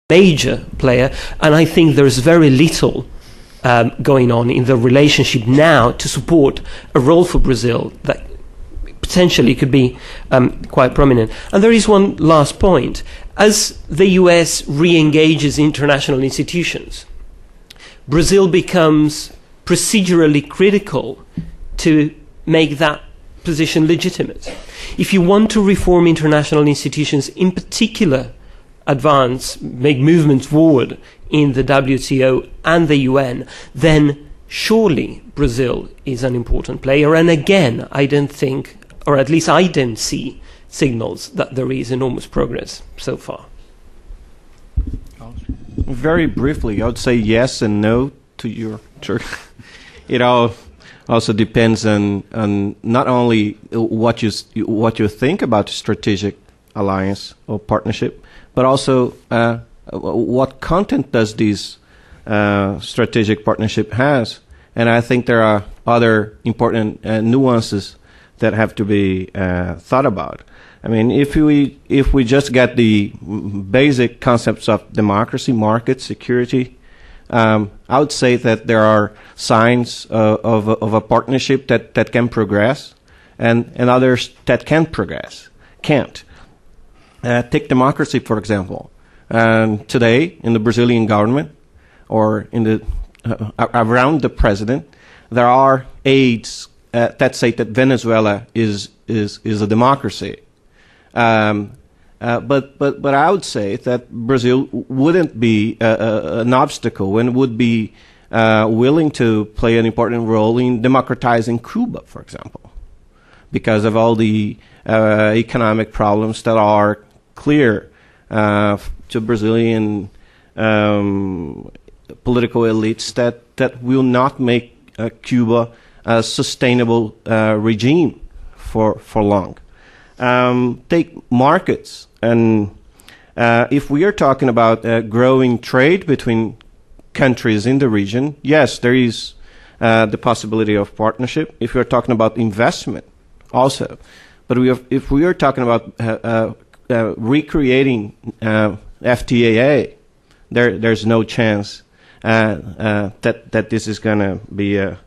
major player, and I think there's very little going on in the relationship now to support a role for Brazil that potentially could be quite prominent. And there is one last point. As the US re-engages international institutions, Brazil becomes procedurally critical to make that position legitimate. If you want to reform international institutions, in particular make movements forward in the WTO and the UN, then surely Brazil is an important player. And again, I don't think, or at least I don't see, signals that there is enormous progress so far. Very briefly, I would say yes and no to your church. It all also depends on not only what you think about strategic alliance or partnership, but also what content does this strategic partnership has. And I think there are other important nuances that have to be thought about. I mean, if we just get the basic concepts of democracy, market, security, I would say that there are signs of a partnership that can progress, and others that can't progress, can't. Take democracy, for example. Today, in the Brazilian government, or in the around the president, there are aides that say that Venezuela is a democracy. But I would say that Brazil wouldn't be an obstacle and would be willing to play an important role in democratizing Cuba, for example, because of all the economic problems that are clear to Brazilian political elites that will not make Cuba a sustainable regime for long. Take markets, and if we are talking about growing trade between countries in the region, yes, there is the possibility of partnership. If we are talking about investment, also, but if we are talking about recreating FTAA, there's no chance that this is going to be a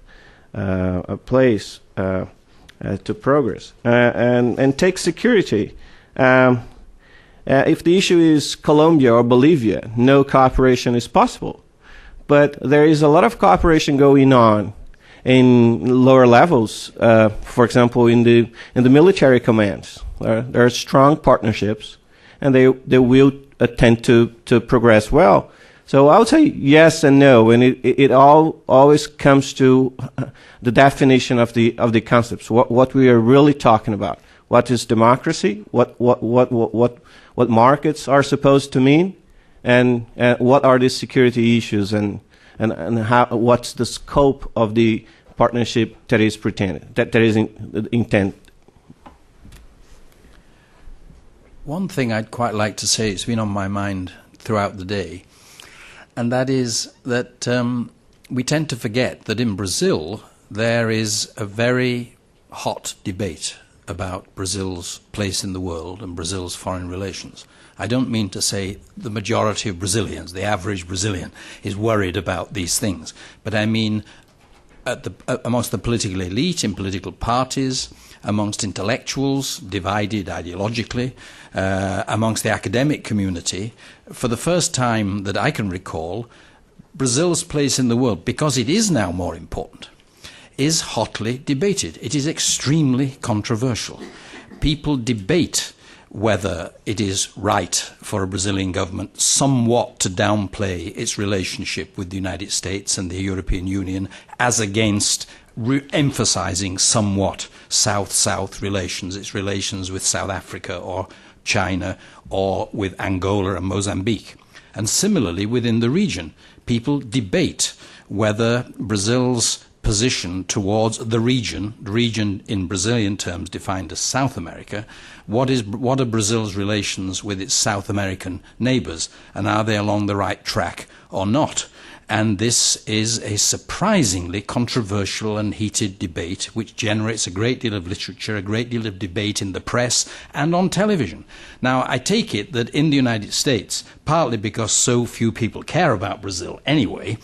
place to progress. And take security. If the issue is Colombia or Bolivia, no cooperation is possible. But there is a lot of cooperation going on in lower levels. For example, in the military commands, there are strong partnerships, and they will tend to progress well. So I would say yes and no, and it always comes to the definition of the concepts. What we are really talking about. What is democracy? What markets are supposed to mean, and what are the security issues, and how, what's the scope of the partnership that is pretended, that is intent. One thing I'd quite like to say, it's been on my mind throughout the day, and that is that we tend to forget that in Brazil there is a very hot debate about Brazil's place in the world and Brazil's foreign relations. I don't mean to say the majority of Brazilians, the average Brazilian, is worried about these things, but I mean amongst the political elite, in political parties, amongst intellectuals, divided ideologically, amongst the academic community. For the first time that I can recall, Brazil's place in the world, because it is now more important, is hotly debated. It is extremely controversial. People debate whether it is right for a Brazilian government somewhat to downplay its relationship with the United States and the European Union as against emphasizing somewhat South-South relations, its relations with South Africa or China or with Angola and Mozambique. And similarly within the region, people debate whether Brazil's position towards the region in Brazilian terms defined as South America, what are Brazil's relations with its South American neighbors, and are they along the right track or not? And this is a surprisingly controversial and heated debate which generates a great deal of literature, a great deal of debate in the press and on television. Now, I take it that in the United States, partly because so few people care about Brazil anyway,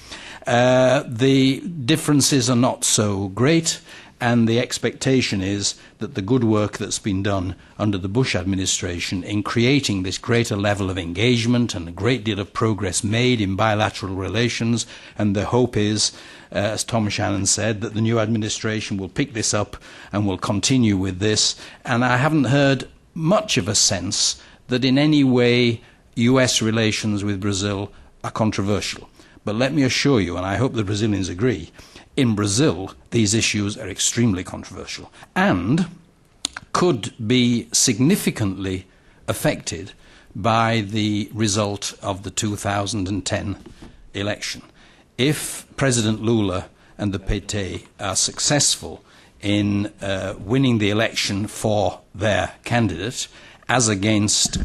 the differences are not so great, and the expectation is that the good work that's been done under the Bush administration in creating this greater level of engagement and a great deal of progress made in bilateral relations, and the hope is, as Tom Shannon said, that the new administration will pick this up and will continue with this. And I haven't heard much of a sense that in any way US relations with Brazil are controversial. But let me assure you, and I hope the Brazilians agree, in Brazil, these issues are extremely controversial and could be significantly affected by the result of the 2010 election. If President Lula and the PT are successful in winning the election for their candidate, as against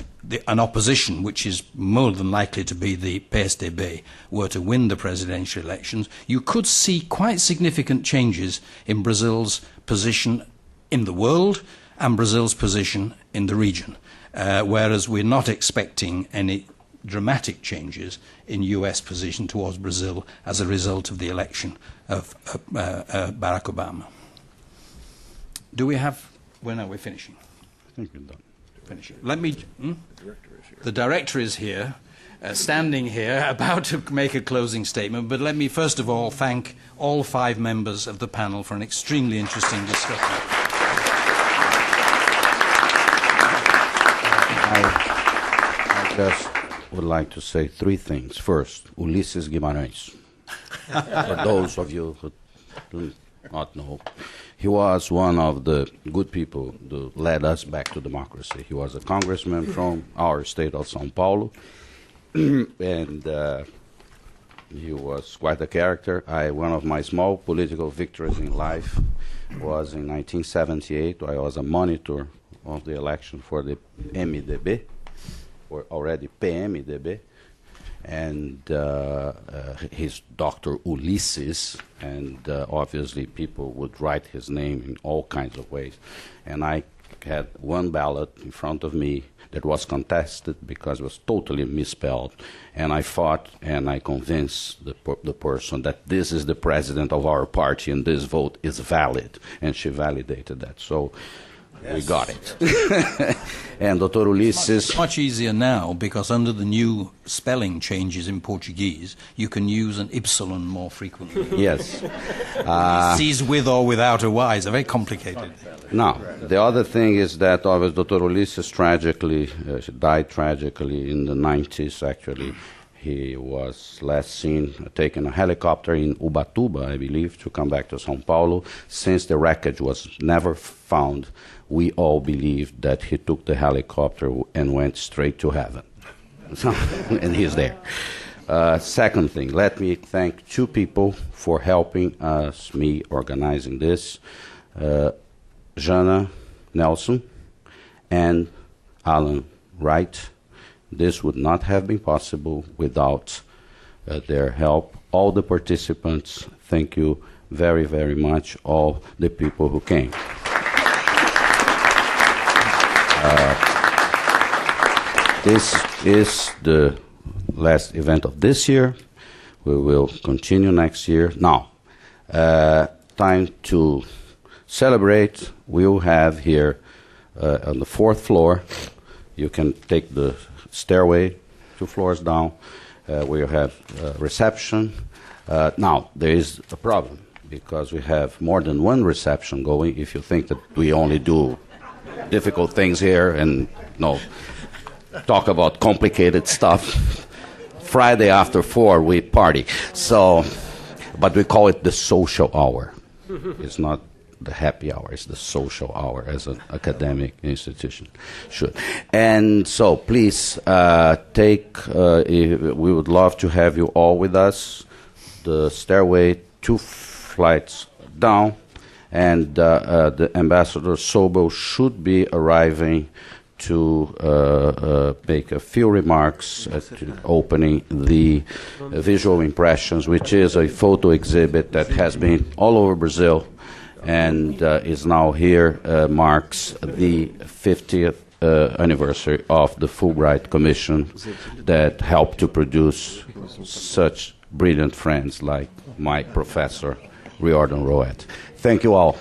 an opposition, which is more than likely to be the PSDB, were to win the presidential elections, you could see quite significant changes in Brazil's position in the world and Brazil's position in the region, whereas we're not expecting any dramatic changes in US position towards Brazil as a result of the election of Barack Obama. Do we have... When are we finishing? I think we're done. Finishing. Let me... The director is here, standing here, about to make a closing statement, but let me first of all thank all 5 members of the panel for an extremely interesting discussion. I just would like to say 3 things. First, Ulisses Guimarães. For those of you who do not know, he was one of the good people that led us back to democracy. He was a congressman from our state of São Paulo, and he was quite a character. One of my small political victories in life was in 1978. I was a monitor of the election for the MDB, or already PMDB, and his Dr. Ulisses, and obviously people would write his name in all kinds of ways. And I had one ballot in front of me that was contested because it was totally misspelled. And I fought and I convinced the person that this is the president of our party and this vote is valid. And she validated that. So we got it. And Dr. Ulisses... It's much easier now because under the new spelling changes in Portuguese, you can use an ypsilon more frequently. Yes. C's with or without a Y is very complicated. Now, the other thing is that Dr. Ulisses tragically died tragically in the 90s, actually. He was last seen taking a helicopter in Ubatuba, I believe, to come back to São Paulo. Since the wreckage was never found, we all believed that he took the helicopter and went straight to heaven. And he's there. Second thing, let me thank 2 people for helping us, me organizing this. Jana Nelson and Alan Wright. This would not have been possible without their help. All the participants, thank you very, very much, all the people who came. This is the last event of this year. We will continue next year. Now, time to celebrate. We'll have here on the 4th floor, you can take the stairway 2 floors down. We'll have reception. Now, there is a problem because we have more than 1 reception going. If you think that we only do difficult things here and talk about complicated stuff, Friday after 4 we party. So, but we call it the social hour. It's not the happy hour, it's the social hour as an academic institution should. And so please we would love to have you all with us. The stairway 2 flights down, and the Ambassador Sobel should be arriving to make a few remarks to opening the visual impressions, which is a photo exhibit that has been all over Brazil and is now here, marks the 50th anniversary of the Fulbright Commission that helped to produce such brilliant friends like my professor, Riordan Roet. Thank you all.